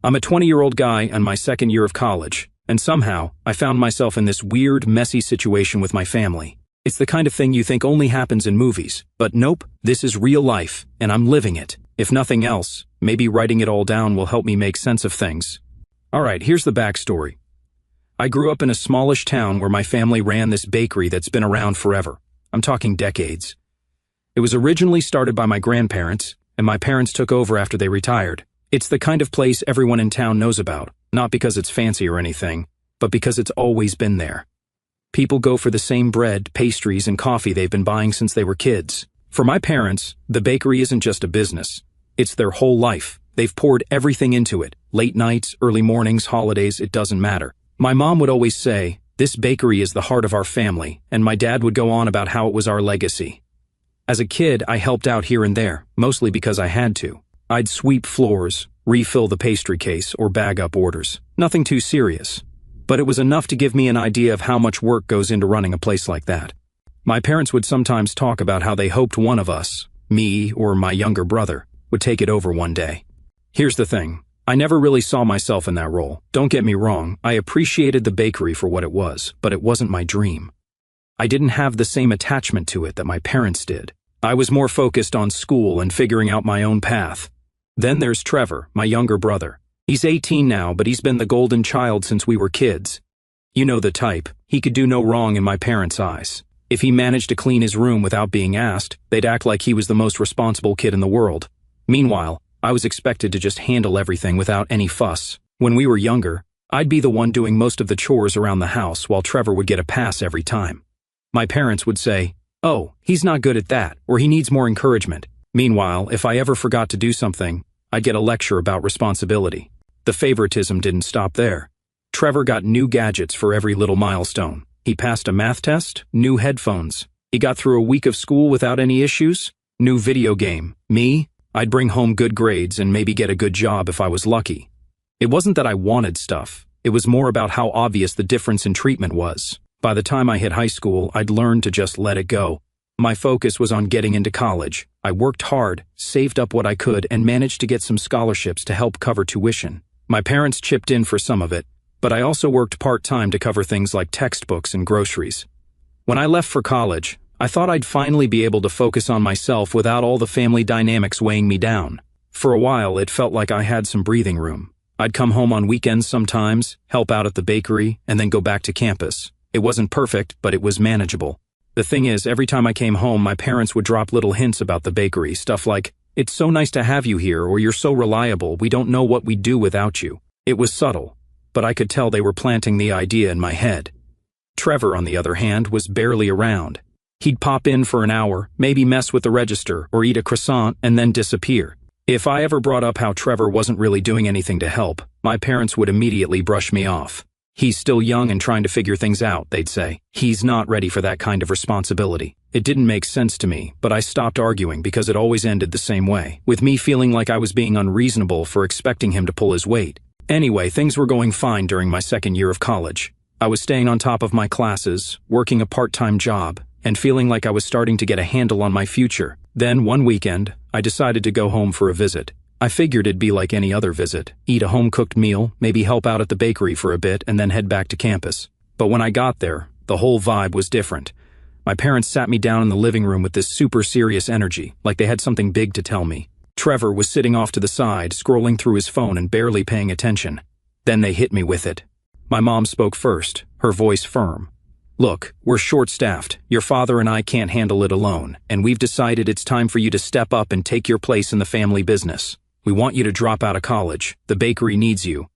I'm a 20-year-old guy in my second year of college, and somehow, I found myself in this weird, messy situation with my family. It's the kind of thing you think only happens in movies, but nope, this is real life, and I'm living it. If nothing else, maybe writing it all down will help me make sense of things. Alright, here's the backstory. I grew up in a smallish town where my family ran this bakery that's been around forever. I'm talking decades. It was originally started by my grandparents, and my parents took over after they retired. It's the kind of place everyone in town knows about, not because it's fancy or anything, but because it's always been there. People go for the same bread, pastries, and coffee they've been buying since they were kids. For my parents, the bakery isn't just a business. It's their whole life. They've poured everything into it. Late nights, early mornings, holidays, it doesn't matter. My mom would always say, "This bakery is the heart of our family," and my dad would go on about how it was our legacy. As a kid, I helped out here and there, mostly because I had to. I'd sweep floors, refill the pastry case, or bag up orders. Nothing too serious. But it was enough to give me an idea of how much work goes into running a place like that. My parents would sometimes talk about how they hoped one of us, me or my younger brother, would take it over one day. Here's the thing. I never really saw myself in that role. Don't get me wrong, I appreciated the bakery for what it was, but it wasn't my dream. I didn't have the same attachment to it that my parents did. I was more focused on school and figuring out my own path. Then there's Trevor, my younger brother. He's 18 now, but he's been the golden child since we were kids. You know the type. He could do no wrong in my parents' eyes. If he managed to clean his room without being asked, they'd act like he was the most responsible kid in the world. Meanwhile, I was expected to just handle everything without any fuss. When we were younger, I'd be the one doing most of the chores around the house while Trevor would get a pass every time. My parents would say, "Oh, he's not good at that," or "He needs more encouragement." Meanwhile, if I ever forgot to do something, I'd get a lecture about responsibility. The favoritism didn't stop there. Trevor got new gadgets for every little milestone. He passed a math test, new headphones. He got through a week of school without any issues, new video game. Me, I'd bring home good grades and maybe get a good job if I was lucky. It wasn't that I wanted stuff. It was more about how obvious the difference in treatment was. By the time I hit high school, I'd learned to just let it go. My focus was on getting into college. I worked hard, saved up what I could, and managed to get some scholarships to help cover tuition. My parents chipped in for some of it, but I also worked part-time to cover things like textbooks and groceries. When I left for college, I thought I'd finally be able to focus on myself without all the family dynamics weighing me down. For a while, it felt like I had some breathing room. I'd come home on weekends sometimes, help out at the bakery, and then go back to campus. It wasn't perfect, but it was manageable. The thing is, every time I came home, my parents would drop little hints about the bakery, stuff like, "It's so nice to have you here," or "You're so reliable, we don't know what we'd do without you." It was subtle, but I could tell they were planting the idea in my head. Trevor, on the other hand, was barely around. He'd pop in for an hour, maybe mess with the register, or eat a croissant, and then disappear. If I ever brought up how Trevor wasn't really doing anything to help, my parents would immediately brush me off. "He's still young and trying to figure things out," they'd say. "He's not ready for that kind of responsibility." It didn't make sense to me, but I stopped arguing because it always ended the same way, with me feeling like I was being unreasonable for expecting him to pull his weight. Anyway, things were going fine during my second year of college. I was staying on top of my classes, working a part-time job, and feeling like I was starting to get a handle on my future. Then, one weekend, I decided to go home for a visit. I figured it'd be like any other visit, eat a home-cooked meal, maybe help out at the bakery for a bit, and then head back to campus. But when I got there, the whole vibe was different. My parents sat me down in the living room with this super serious energy, like they had something big to tell me. Trevor was sitting off to the side, scrolling through his phone and barely paying attention. Then they hit me with it. My mom spoke first, her voice firm. "Look, we're short-staffed. Your father and I can't handle it alone, and we've decided it's time for you to step up and take your place in the family business. We want you to drop out of college. The bakery needs you."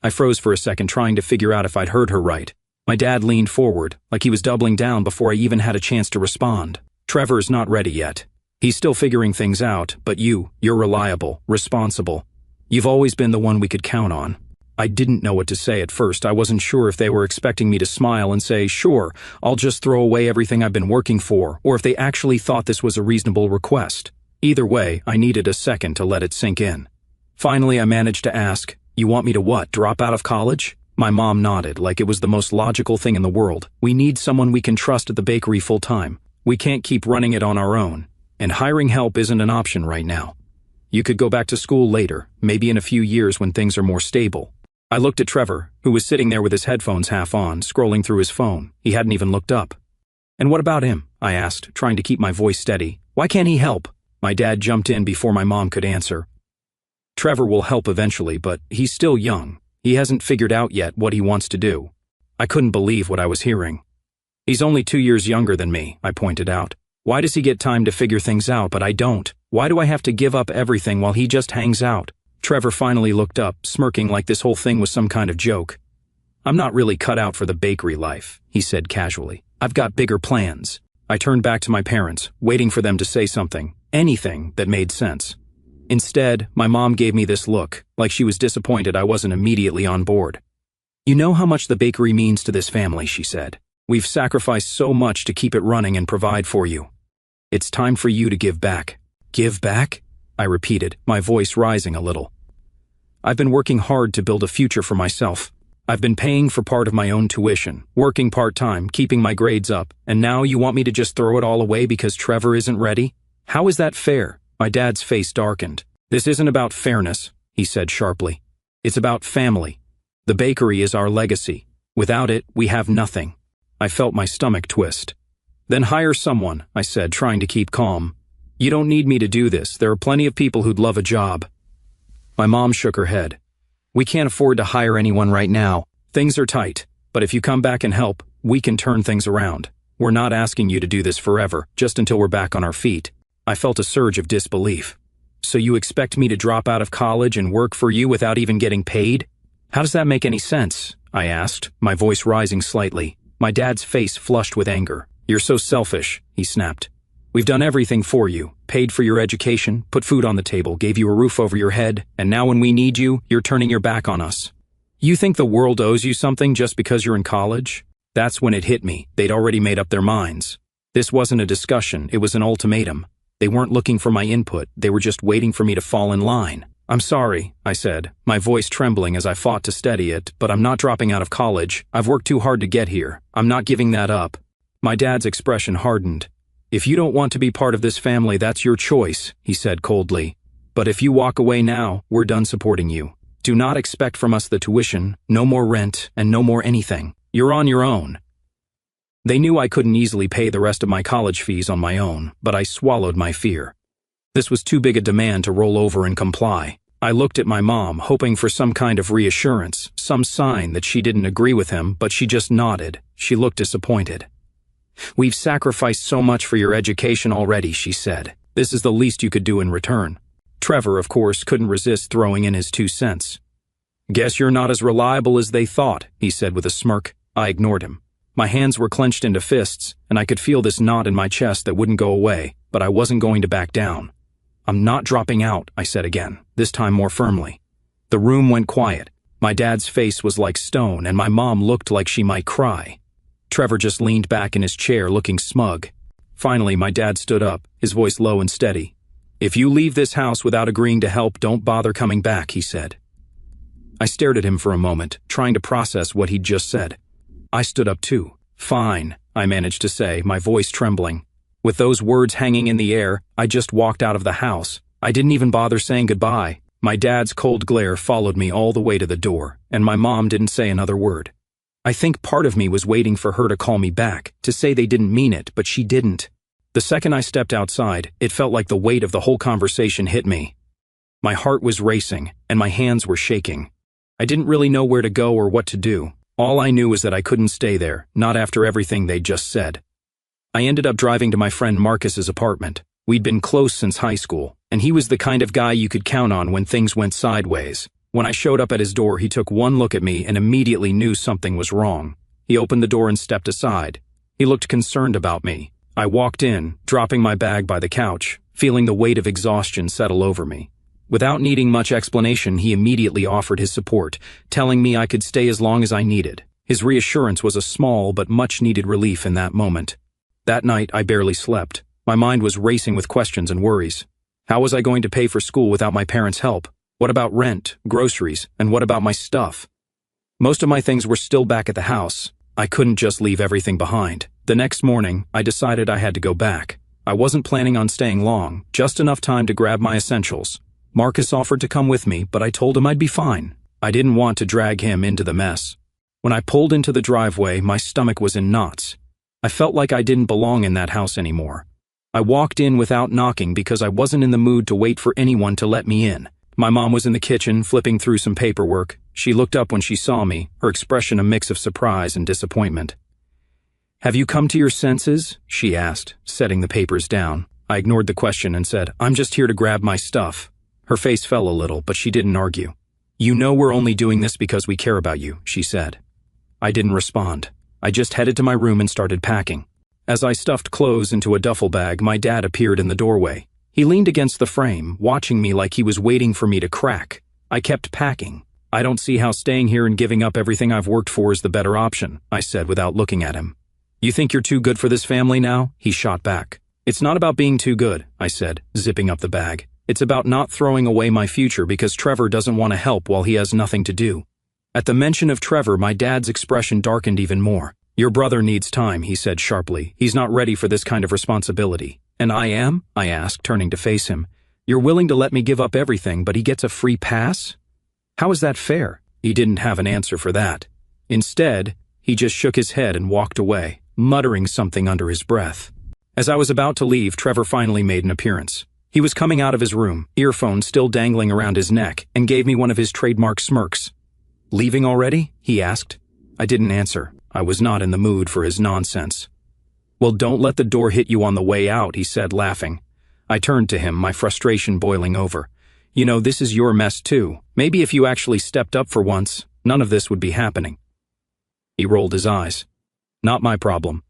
I froze for a second, trying to figure out if I'd heard her right. My dad leaned forward, like he was doubling down before I even had a chance to respond. "Trevor's not ready yet. He's still figuring things out, but you're reliable, responsible. You've always been the one we could count on." I didn't know what to say at first. I wasn't sure if they were expecting me to smile and say, "Sure, I'll just throw away everything I've been working for," or if they actually thought this was a reasonable request. Either way, I needed a second to let it sink in. Finally, I managed to ask, "You want me to what, drop out of college?" My mom nodded, like it was the most logical thing in the world. "We need someone we can trust at the bakery full-time. We can't keep running it on our own, and hiring help isn't an option right now." You could go back to school later, maybe in a few years when things are more stable. I looked at Trevor, who was sitting there with his headphones half on, scrolling through his phone. He hadn't even looked up. And what about him? I asked, trying to keep my voice steady. Why can't he help? My dad jumped in before my mom could answer. Trevor will help eventually, but he's still young. He hasn't figured out yet what he wants to do. I couldn't believe what I was hearing. He's only 2 years younger than me, I pointed out. Why does he get time to figure things out, but I don't? Why do I have to give up everything while he just hangs out? Trevor finally looked up, smirking like this whole thing was some kind of joke. I'm not really cut out for the bakery life, he said casually. I've got bigger plans. I turned back to my parents, waiting for them to say something, anything that made sense. Instead, my mom gave me this look, like she was disappointed I wasn't immediately on board. You know how much the bakery means to this family, she said. We've sacrificed so much to keep it running and provide for you. It's time for you to give back. Give back? I repeated, my voice rising a little. I've been working hard to build a future for myself. I've been paying for part of my own tuition, working part-time, keeping my grades up, and now you want me to just throw it all away because Trevor isn't ready? How is that fair? My dad's face darkened. This isn't about fairness, he said sharply. It's about family. The bakery is our legacy. Without it, we have nothing. I felt my stomach twist. Then hire someone, I said, trying to keep calm. You don't need me to do this. There are plenty of people who'd love a job. My mom shook her head. We can't afford to hire anyone right now. Things are tight, but if you come back and help, we can turn things around. We're not asking you to do this forever, just until we're back on our feet. I felt a surge of disbelief. So you expect me to drop out of college and work for you without even getting paid? How does that make any sense? I asked, my voice rising slightly. My dad's face flushed with anger. You're so selfish, he snapped. We've done everything for you, paid for your education, put food on the table, gave you a roof over your head, and now when we need you, you're turning your back on us. You think the world owes you something just because you're in college? That's when it hit me. They'd already made up their minds. This wasn't a discussion, it was an ultimatum. They weren't looking for my input, they were just waiting for me to fall in line. I'm sorry, I said, my voice trembling as I fought to steady it, but I'm not dropping out of college. I've worked too hard to get here. I'm not giving that up. My dad's expression hardened. If you don't want to be part of this family, that's your choice, he said coldly. But if you walk away now, we're done supporting you. Do not expect from us the tuition, no more rent, and no more anything. You're on your own. They knew I couldn't easily pay the rest of my college fees on my own, but I swallowed my fear. This was too big a demand to roll over and comply. I looked at my mom, hoping for some kind of reassurance, some sign that she didn't agree with him, but she just nodded. She looked disappointed. We've sacrificed so much for your education already, she said. This is the least you could do in return. Trevor, of course, couldn't resist throwing in his 2 cents. Guess you're not as reliable as they thought, he said with a smirk. I ignored him. My hands were clenched into fists, and I could feel this knot in my chest that wouldn't go away, but I wasn't going to back down. I'm not dropping out, I said again, this time more firmly. The room went quiet. My dad's face was like stone, and my mom looked like she might cry. Trevor just leaned back in his chair, looking smug. Finally, my dad stood up, his voice low and steady. If you leave this house without agreeing to help, don't bother coming back, he said. I stared at him for a moment, trying to process what he'd just said. I stood up too. Fine, I managed to say, my voice trembling. With those words hanging in the air, I just walked out of the house. I didn't even bother saying goodbye. My dad's cold glare followed me all the way to the door, and my mom didn't say another word. I think part of me was waiting for her to call me back, to say they didn't mean it, but she didn't. The second I stepped outside, it felt like the weight of the whole conversation hit me. My heart was racing, and my hands were shaking. I didn't really know where to go or what to do. All I knew was that I couldn't stay there, not after everything they'd just said. I ended up driving to my friend Marcus's apartment. We'd been close since high school, and he was the kind of guy you could count on when things went sideways. When I showed up at his door, he took one look at me and immediately knew something was wrong. He opened the door and stepped aside. He looked concerned about me. I walked in, dropping my bag by the couch, feeling the weight of exhaustion settle over me. Without needing much explanation, he immediately offered his support, telling me I could stay as long as I needed. His reassurance was a small but much-needed relief in that moment. That night, I barely slept. My mind was racing with questions and worries. How was I going to pay for school without my parents' help? What about rent, groceries, and what about my stuff? Most of my things were still back at the house. I couldn't just leave everything behind. The next morning, I decided I had to go back. I wasn't planning on staying long, just enough time to grab my essentials. Marcus offered to come with me, but I told him I'd be fine. I didn't want to drag him into the mess. When I pulled into the driveway, my stomach was in knots. I felt like I didn't belong in that house anymore. I walked in without knocking because I wasn't in the mood to wait for anyone to let me in. My mom was in the kitchen, flipping through some paperwork. She looked up when she saw me, her expression a mix of surprise and disappointment. "Have you come to your senses?" she asked, setting the papers down. I ignored the question and said, "I'm just here to grab my stuff." Her face fell a little, but she didn't argue. "You know we're only doing this because we care about you," she said. I didn't respond. I just headed to my room and started packing. As I stuffed clothes into a duffel bag, my dad appeared in the doorway. He leaned against the frame, watching me like he was waiting for me to crack. I kept packing. "I don't see how staying here and giving up everything I've worked for is the better option," I said without looking at him. "You think you're too good for this family now?" he shot back. "It's not about being too good," I said, zipping up the bag. "It's about not throwing away my future because Trevor doesn't want to help while he has nothing to do." At the mention of Trevor, my dad's expression darkened even more. "Your brother needs time," he said sharply. "He's not ready for this kind of responsibility." "And I am?" I asked, turning to face him. "You're willing to let me give up everything, but he gets a free pass? How is that fair?" He didn't have an answer for that. Instead, he just shook his head and walked away, muttering something under his breath. As I was about to leave, Trevor finally made an appearance. He was coming out of his room, earphones still dangling around his neck, and gave me one of his trademark smirks. "Leaving already?" he asked. I didn't answer. I was not in the mood for his nonsense. "Well, don't let the door hit you on the way out," he said, laughing. I turned to him, my frustration boiling over. "You know, this is your mess too. Maybe if you actually stepped up for once, none of this would be happening." He rolled his eyes. "Not my problem."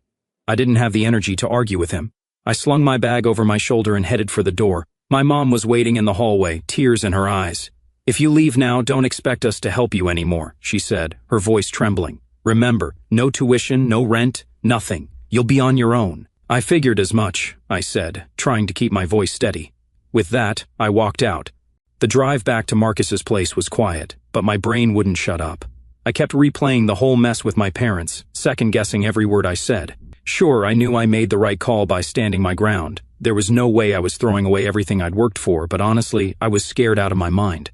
I didn't have the energy to argue with him. I slung my bag over my shoulder and headed for the door. My mom was waiting in the hallway, tears in her eyes. "If you leave now, don't expect us to help you anymore," she said, her voice trembling. "Remember, no tuition, no rent, nothing. You'll be on your own." "I figured as much," I said, trying to keep my voice steady. With that, I walked out. The drive back to Marcus's place was quiet, but my brain wouldn't shut up. I kept replaying the whole mess with my parents, second-guessing every word I said. Sure, I knew I made the right call by standing my ground. There was no way I was throwing away everything I'd worked for, but honestly, I was scared out of my mind.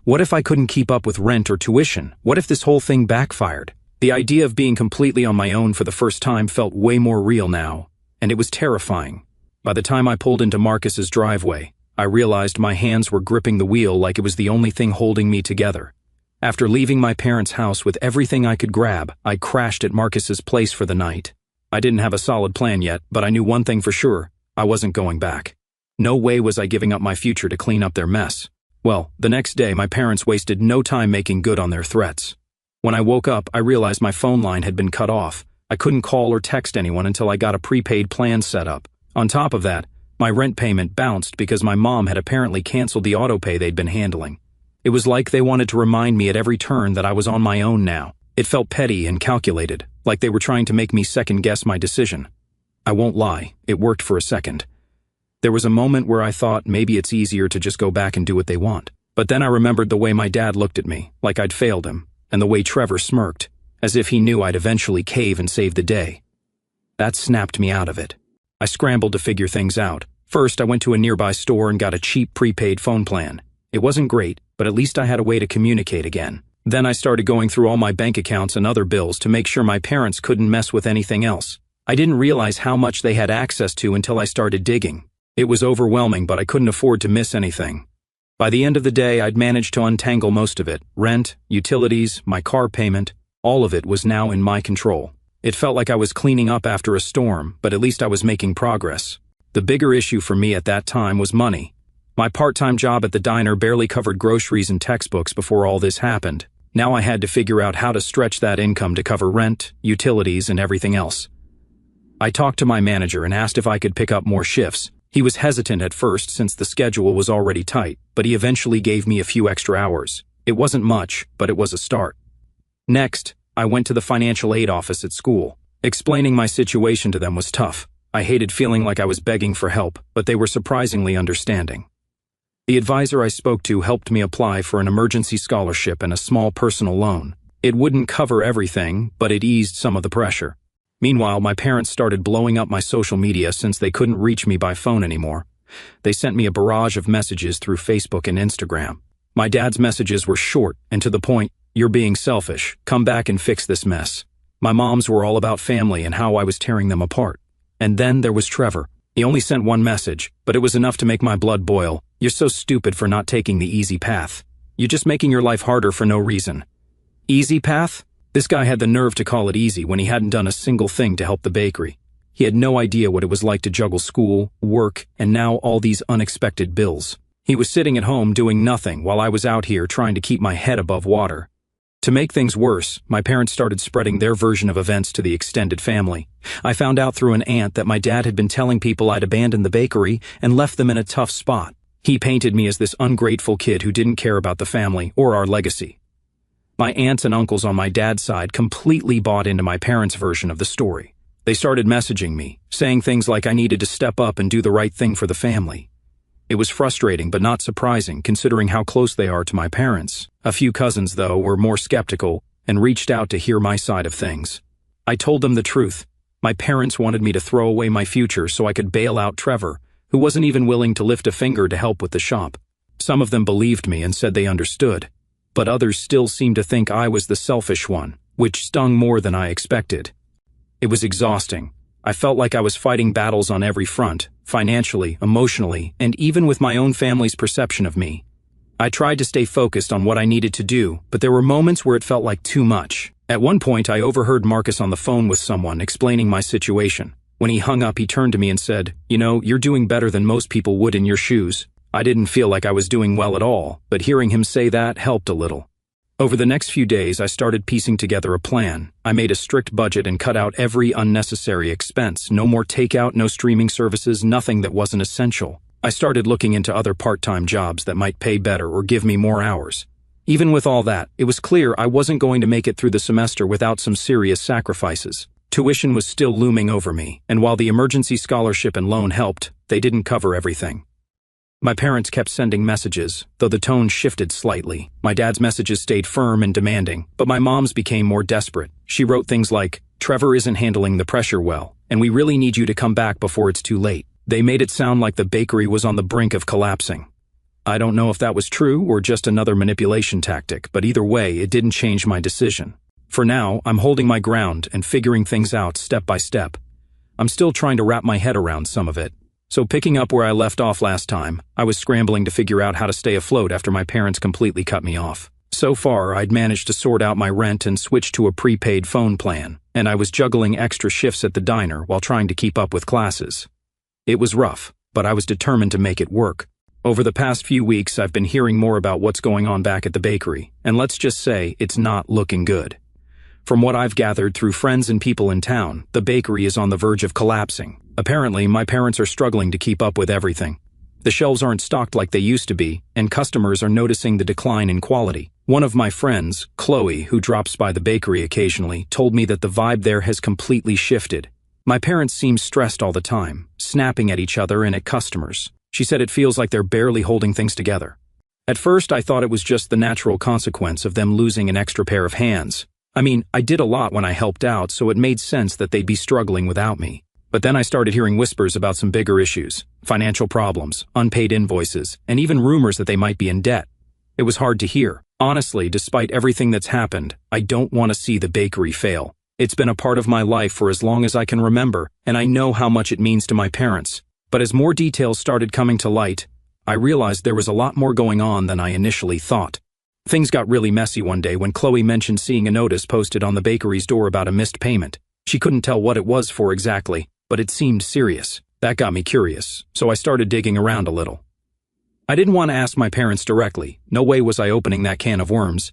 What if I couldn't keep up with rent or tuition? What if this whole thing backfired? The idea of being completely on my own for the first time felt way more real now, and it was terrifying. By the time I pulled into Marcus's driveway, I realized my hands were gripping the wheel like it was the only thing holding me together. After leaving my parents' house with everything I could grab, I crashed at Marcus's place for the night. I didn't have a solid plan yet, but I knew one thing for sure: I wasn't going back. No way was I giving up my future to clean up their mess. Well, the next day my parents wasted no time making good on their threats. When I woke up, I realized my phone line had been cut off. I couldn't call or text anyone until I got a prepaid plan set up. On top of that, my rent payment bounced because my mom had apparently canceled the autopay they'd been handling. It was like they wanted to remind me at every turn that I was on my own now. It felt petty and calculated, like they were trying to make me second-guess my decision. I won't lie, it worked for a second. There was a moment where I thought maybe it's easier to just go back and do what they want. But then I remembered the way my dad looked at me, like I'd failed him, and the way Trevor smirked, as if he knew I'd eventually cave and save the day. That snapped me out of it. I scrambled to figure things out. First, I went to a nearby store and got a cheap prepaid phone plan. It wasn't great, but at least I had a way to communicate again. Then I started going through all my bank accounts and other bills to make sure my parents couldn't mess with anything else. I didn't realize how much they had access to until I started digging. It was overwhelming, but I couldn't afford to miss anything. By the end of the day, I'd managed to untangle most of it. Rent, utilities, my car payment, all of it was now in my control. It felt like I was cleaning up after a storm, but at least I was making progress. The bigger issue for me at that time was money. My part-time job at the diner barely covered groceries and textbooks before all this happened. Now I had to figure out how to stretch that income to cover rent, utilities, and everything else. I talked to my manager and asked if I could pick up more shifts. He was hesitant at first since the schedule was already tight, but he eventually gave me a few extra hours. It wasn't much, but it was a start. Next, I went to the financial aid office at school. Explaining my situation to them was tough. I hated feeling like I was begging for help, but they were surprisingly understanding. The advisor I spoke to helped me apply for an emergency scholarship and a small personal loan. It wouldn't cover everything, but it eased some of the pressure. Meanwhile, my parents started blowing up my social media since they couldn't reach me by phone anymore. They sent me a barrage of messages through Facebook and Instagram. My dad's messages were short and to the point: "You're being selfish. Come back and fix this mess." My mom's were all about family and how I was tearing them apart. And then there was Trevor. He only sent one message, but it was enough to make my blood boil. "You're so stupid for not taking the easy path. You're just making your life harder for no reason." Easy path? This guy had the nerve to call it easy when he hadn't done a single thing to help the bakery. He had no idea what it was like to juggle school, work, and now all these unexpected bills. He was sitting at home doing nothing while I was out here trying to keep my head above water. To make things worse, my parents started spreading their version of events to the extended family. I found out through an aunt that my dad had been telling people I'd abandoned the bakery and left them in a tough spot. He painted me as this ungrateful kid who didn't care about the family or our legacy. My aunts and uncles on my dad's side completely bought into my parents' version of the story. They started messaging me, saying things like I needed to step up and do the right thing for the family. It was frustrating but not surprising considering how close they are to my parents. A few cousins, though, were more skeptical and reached out to hear my side of things. I told them the truth. My parents wanted me to throw away my future so I could bail out Trevor, who wasn't even willing to lift a finger to help with the shop. Some of them believed me and said they understood, but others still seemed to think I was the selfish one, which stung more than I expected. It was exhausting. I felt like I was fighting battles on every front, financially, emotionally, and even with my own family's perception of me. I tried to stay focused on what I needed to do, but there were moments where it felt like too much. At one point, I overheard Marcus on the phone with someone explaining my situation. When he hung up, he turned to me and said, "You know, you're doing better than most people would in your shoes." I didn't feel like I was doing well at all, but hearing him say that helped a little. Over the next few days, I started piecing together a plan. I made a strict budget and cut out every unnecessary expense. No more takeout, no streaming services, nothing that wasn't essential. I started looking into other part-time jobs that might pay better or give me more hours. Even with all that, it was clear I wasn't going to make it through the semester without some serious sacrifices. Tuition was still looming over me, and while the emergency scholarship and loan helped, they didn't cover everything. My parents kept sending messages, though the tone shifted slightly. My dad's messages stayed firm and demanding, but my mom's became more desperate. She wrote things like, "Trevor isn't handling the pressure well, and we really need you to come back before it's too late." They made it sound like the bakery was on the brink of collapsing. I don't know if that was true or just another manipulation tactic, but either way, it didn't change my decision. For now, I'm holding my ground and figuring things out step by step. I'm still trying to wrap my head around some of it. So picking up where I left off last time, I was scrambling to figure out how to stay afloat after my parents completely cut me off. So far, I'd managed to sort out my rent and switch to a prepaid phone plan, and I was juggling extra shifts at the diner while trying to keep up with classes. It was rough, but I was determined to make it work. Over the past few weeks, I've been hearing more about what's going on back at the bakery, and let's just say it's not looking good. From what I've gathered through friends and people in town, the bakery is on the verge of collapsing. Apparently, my parents are struggling to keep up with everything. The shelves aren't stocked like they used to be, and customers are noticing the decline in quality. One of my friends, Chloe, who drops by the bakery occasionally, told me that the vibe there has completely shifted. My parents seem stressed all the time, snapping at each other and at customers. She said it feels like they're barely holding things together. At first, I thought it was just the natural consequence of them losing an extra pair of hands. I mean, I did a lot when I helped out, so it made sense that they'd be struggling without me. But then I started hearing whispers about some bigger issues, financial problems, unpaid invoices, and even rumors that they might be in debt. It was hard to hear. Honestly, despite everything that's happened, I don't want to see the bakery fail. It's been a part of my life for as long as I can remember, and I know how much it means to my parents. But as more details started coming to light, I realized there was a lot more going on than I initially thought. Things got really messy one day when Chloe mentioned seeing a notice posted on the bakery's door about a missed payment. She couldn't tell what it was for exactly, but it seemed serious. That got me curious, so I started digging around a little. I didn't want to ask my parents directly. No way was I opening that can of worms.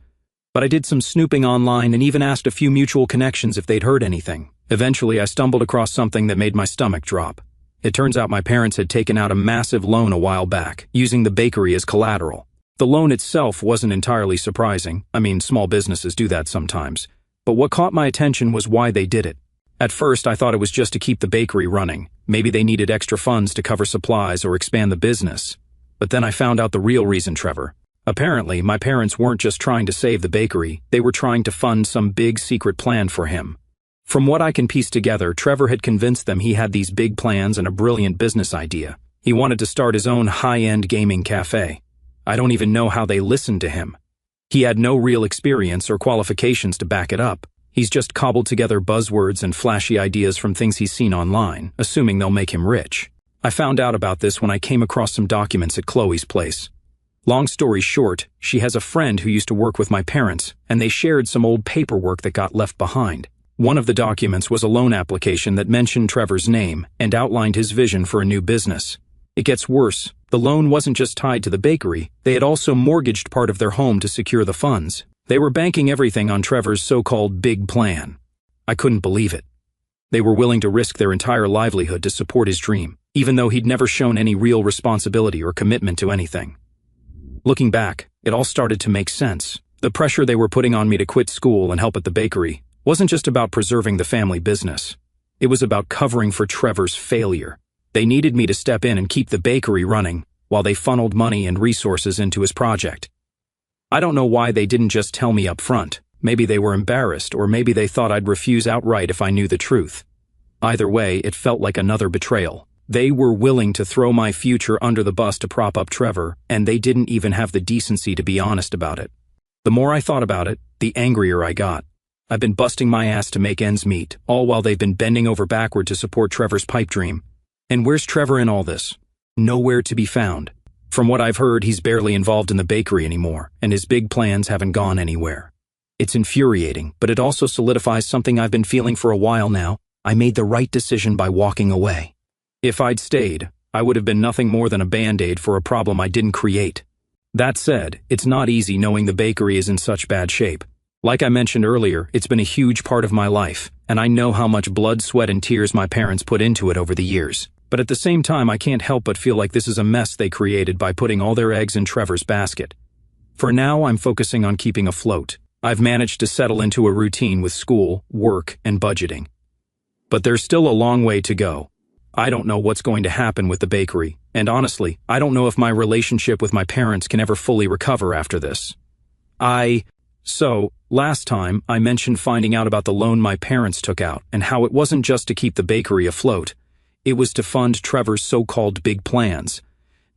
But I did some snooping online and even asked a few mutual connections if they'd heard anything. Eventually, I stumbled across something that made my stomach drop. It turns out my parents had taken out a massive loan a while back, using the bakery as collateral. The loan itself wasn't entirely surprising. I mean, small businesses do that sometimes. But what caught my attention was why they did it. At first, I thought it was just to keep the bakery running. Maybe they needed extra funds to cover supplies or expand the business. But then I found out the real reason, Trevor. Apparently, my parents weren't just trying to save the bakery, they were trying to fund some big secret plan for him. From what I can piece together, Trevor had convinced them he had these big plans and a brilliant business idea. He wanted to start his own high-end gaming cafe. I don't even know how they listened to him. He had no real experience or qualifications to back it up. He's just cobbled together buzzwords and flashy ideas from things he's seen online, assuming they'll make him rich. I found out about this when I came across some documents at Chloe's place. Long story short, she has a friend who used to work with my parents, and they shared some old paperwork that got left behind. One of the documents was a loan application that mentioned Trevor's name and outlined his vision for a new business. It gets worse. The loan wasn't just tied to the bakery, they had also mortgaged part of their home to secure the funds. They were banking everything on Trevor's so-called big plan. I couldn't believe it. They were willing to risk their entire livelihood to support his dream, even though he'd never shown any real responsibility or commitment to anything. Looking back, it all started to make sense. The pressure they were putting on me to quit school and help at the bakery wasn't just about preserving the family business. It was about covering for Trevor's failure. They needed me to step in and keep the bakery running while they funneled money and resources into his project. I don't know why they didn't just tell me up front. Maybe they were embarrassed, or maybe they thought I'd refuse outright if I knew the truth. Either way, it felt like another betrayal. They were willing to throw my future under the bus to prop up Trevor, and they didn't even have the decency to be honest about it. The more I thought about it, the angrier I got. I've been busting my ass to make ends meet, all while they've been bending over backward to support Trevor's pipe dream. And where's Trevor in all this? Nowhere to be found. From what I've heard, he's barely involved in the bakery anymore, and his big plans haven't gone anywhere. It's infuriating, but it also solidifies something I've been feeling for a while now. I made the right decision by walking away. If I'd stayed, I would have been nothing more than a band-aid for a problem I didn't create. That said, it's not easy knowing the bakery is in such bad shape. Like I mentioned earlier, it's been a huge part of my life, and I know how much blood, sweat, and tears my parents put into it over the years. But at the same time, I can't help but feel like this is a mess they created by putting all their eggs in Trevor's basket. For now, I'm focusing on keeping afloat. I've managed to settle into a routine with school, work, and budgeting. But there's still a long way to go. I don't know what's going to happen with the bakery, and honestly, I don't know if my relationship with my parents can ever fully recover after this. So, last time, I mentioned finding out about the loan my parents took out and how it wasn't just to keep the bakery afloat. It was to fund Trevor's so-called big plans.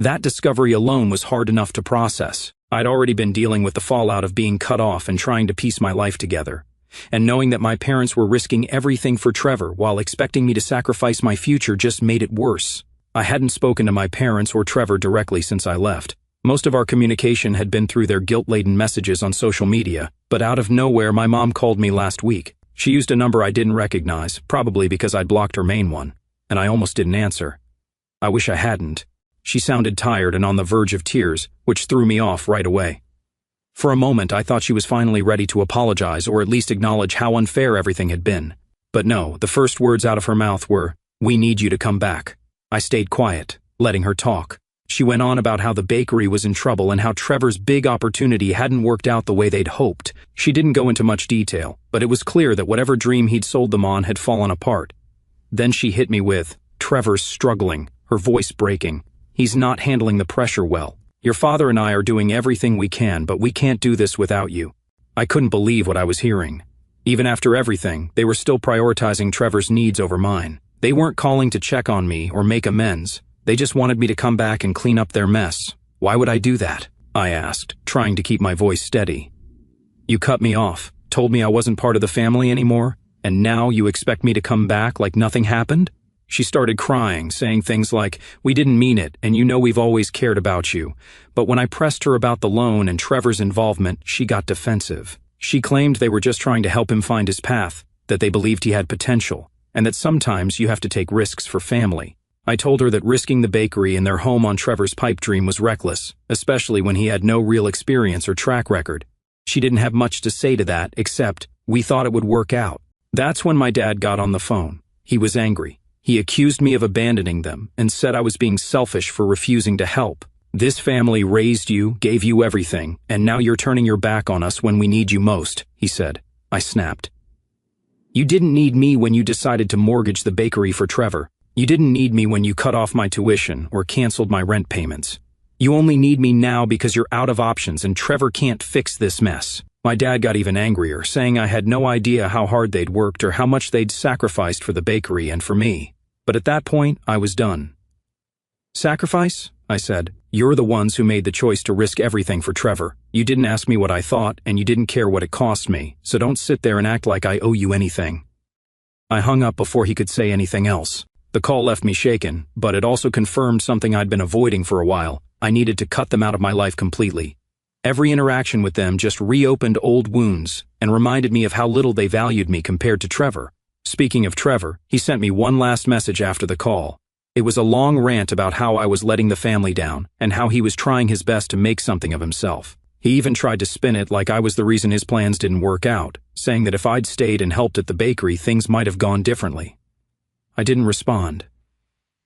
That discovery alone was hard enough to process. I'd already been dealing with the fallout of being cut off and trying to piece my life together. And knowing that my parents were risking everything for Trevor while expecting me to sacrifice my future just made it worse. I hadn't spoken to my parents or Trevor directly since I left. Most of our communication had been through their guilt-laden messages on social media, but out of nowhere my mom called me last week. She used a number I didn't recognize, probably because I'd blocked her main one, and I almost didn't answer. I wish I hadn't. She sounded tired and on the verge of tears, which threw me off right away. For a moment I thought she was finally ready to apologize or at least acknowledge how unfair everything had been. But no, the first words out of her mouth were, "We need you to come back." I stayed quiet, letting her talk. She went on about how the bakery was in trouble and how Trevor's big opportunity hadn't worked out the way they'd hoped. She didn't go into much detail, but it was clear that whatever dream he'd sold them on had fallen apart. Then she hit me with, "Trevor's struggling," her voice breaking. "He's not handling the pressure well. Your father and I are doing everything we can, but we can't do this without you." I couldn't believe what I was hearing. Even after everything, they were still prioritizing Trevor's needs over mine. They weren't calling to check on me or make amends. They just wanted me to come back and clean up their mess. Why would I do that? I asked, trying to keep my voice steady. You cut me off, told me I wasn't part of the family anymore, and now you expect me to come back like nothing happened? She started crying, saying things like, "We didn't mean it, and you know we've always cared about you." But when I pressed her about the loan and Trevor's involvement, she got defensive. She claimed they were just trying to help him find his path, that they believed he had potential, and that sometimes you have to take risks for family. I told her that risking the bakery and their home on Trevor's pipe dream was reckless, especially when he had no real experience or track record. She didn't have much to say to that, except, "We thought it would work out." That's when my dad got on the phone. He was angry. He accused me of abandoning them and said I was being selfish for refusing to help. "This family raised you, gave you everything, and now you're turning your back on us when we need you most," he said. I snapped. "You didn't need me when you decided to mortgage the bakery for Trevor. You didn't need me when you cut off my tuition or canceled my rent payments. You only need me now because you're out of options and Trevor can't fix this mess." My dad got even angrier, saying I had no idea how hard they'd worked or how much they'd sacrificed for the bakery and for me. But at that point, I was done. Sacrifice? I said. You're the ones who made the choice to risk everything for Trevor. You didn't ask me what I thought, and you didn't care what it cost me, so don't sit there and act like I owe you anything. I hung up before he could say anything else. The call left me shaken, but it also confirmed something I'd been avoiding for a while. I needed to cut them out of my life completely. Every interaction with them just reopened old wounds and reminded me of how little they valued me compared to Trevor. Speaking of Trevor, he sent me one last message after the call. It was a long rant about how I was letting the family down and how he was trying his best to make something of himself. He even tried to spin it like I was the reason his plans didn't work out, saying that if I'd stayed and helped at the bakery, things might have gone differently. I didn't respond.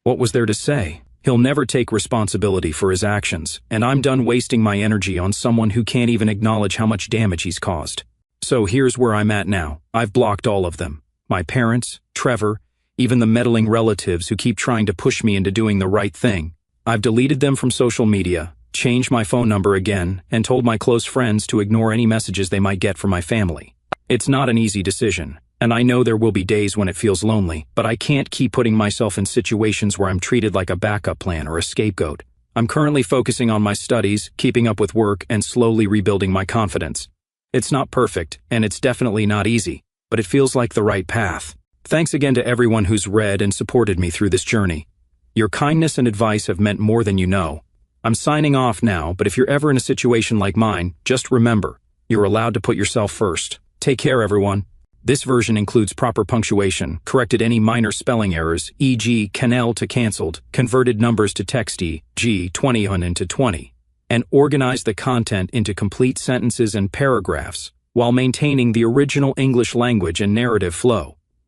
What was there to say? He'll never take responsibility for his actions, and I'm done wasting my energy on someone who can't even acknowledge how much damage he's caused. So here's where I'm at now. I've blocked all of them. My parents, Trevor, even the meddling relatives who keep trying to push me into doing the right thing. I've deleted them from social media, changed my phone number again, and told my close friends to ignore any messages they might get from my family. It's not an easy decision, and I know there will be days when it feels lonely, but I can't keep putting myself in situations where I'm treated like a backup plan or a scapegoat. I'm currently focusing on my studies, keeping up with work, and slowly rebuilding my confidence. It's not perfect, and it's definitely not easy, but it feels like the right path. Thanks again to everyone who's read and supported me through this journey. Your kindness and advice have meant more than you know. I'm signing off now, but if you're ever in a situation like mine, just remember, you're allowed to put yourself first. Take care, everyone. This version includes proper punctuation, corrected any minor spelling errors, e.g. canal to cancelled, converted numbers to texty, g 20 on into 20, and organized the content into complete sentences and paragraphs, while maintaining the original English language and narrative flow.